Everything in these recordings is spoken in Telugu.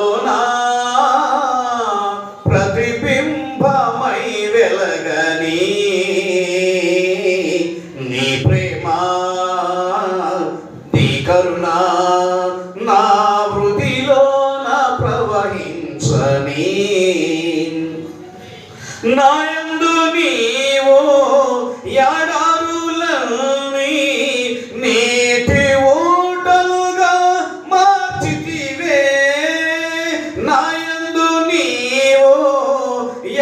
నాలోనా ప్రతిబింబమై వెలగని నీ ప్రేమ నీ కరుణ నా హృదిలోన ప్రవహించని నాయందు నీవు ఎడారులన్నీ నీటి ఊటలుగా మార్చితివే నాయందు నీవు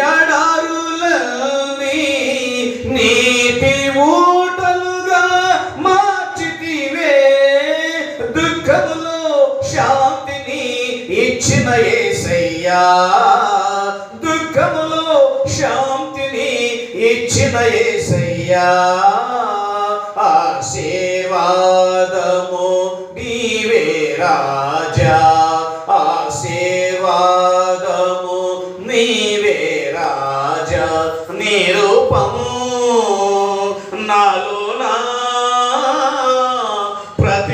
ఎడారులన్నీ నీటి ఊటలుగా మార్చితివే దుఃఖములో శాంతిని ఇచ్చిన యేసయ్యా దుఃఖములో శాంతిని ఇచ్చిన యేసయ్యా ఆశీర్వాదము నీవే రాజా ఆశీర్వాదము నీవే రాజా నీ రూపము నాలోనా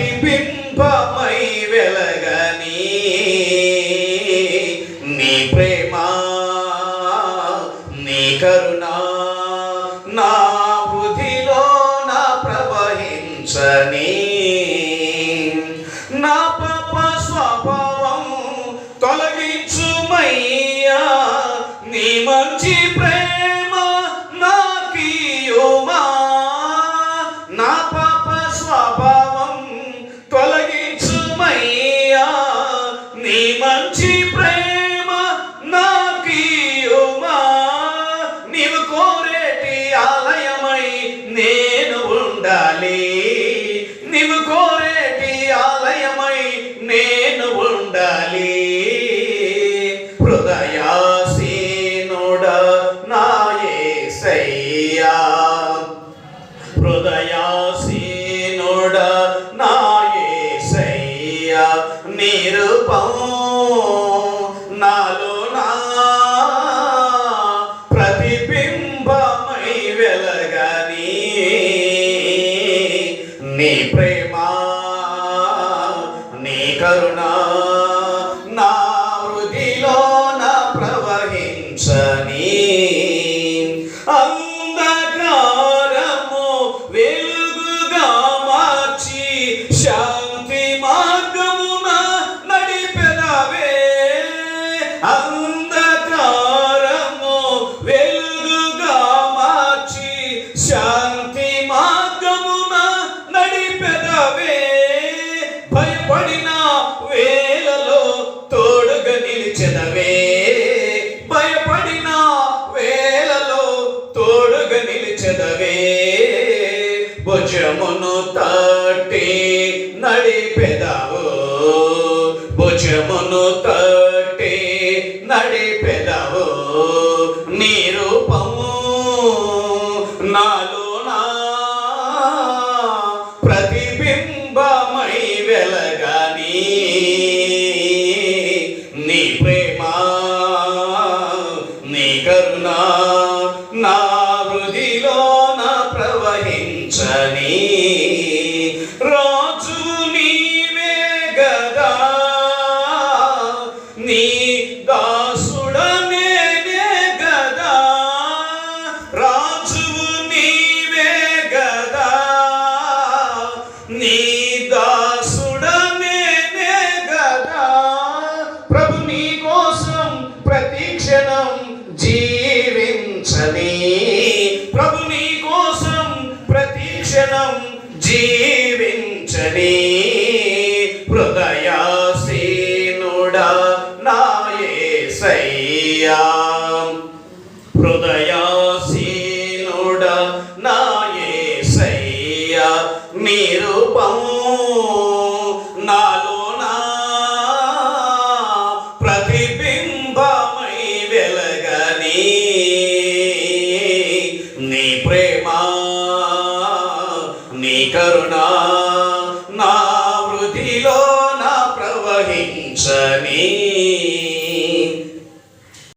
ప్రతిబింబమై వెలగని నీ ప్రేమ నీ కరుణ నా బుద్ధిలోన ప్రవహించని నా పాప స్వభావం తొలగించుమయ్యా నీ మంచి ప్రేమ నాకియుమా నా పాప స్వభావం తొలగించుమయ్యా నీ మంచి ప్రేమ నాకియుమా నీవు కోరేటి ఆలయమై నేను ఉండాలి నీవు కోరేటి ఆలయమై నేను ఉండాలి హృదయాసీనుడా నా యేసయ్యా హృదయాసీనుడా నా యేసయ్యా నీ రూపము నాలోనా ప్రతిబింబమై వెలగని నీ ప్రేమ నీ కరుణ నా హృదిలోన ప్రవహించని అంధకారము వెలుగుగా మార్చి శాంతి మార్గమున నడిపెదవే అంధకారము వెలుగుగా మార్చి శాంతి మార్గమున నడిపెదవే భయపడిన వేళలో తోడుగా నిలిచెదవే భయపడిన వేళలో తోడుగా నిలిచెదవే భుజమును తట్టి నడిపెదవు భుజమును తట్టి నడిపెదవు నీ రూపము నాలోనా ప్రతిబింబమై వెలగని నీ ప్రేమ నీ కరుణ నా హృదిలోన ప్రవహించని రాజు నీవే గదా నీ దాసుడనే గదా రాజువు నీవే గదా నీ దాసుడనే గదా ప్రభు నీ కోసం ప్రతి క్షణం జీవించని ప్రభు నీ కోసం ప్రతి క్షణం జీవించని హృదయాసీనుడా నా యేసయ్యా హృదయాసీనుడా నా యేసయ్యా నీ రూపము నాలోనా ప్రతిబింబమై వెలగని నీ ప్రేమ నీ కరుణ నా హృదిలోన ప్రవహించని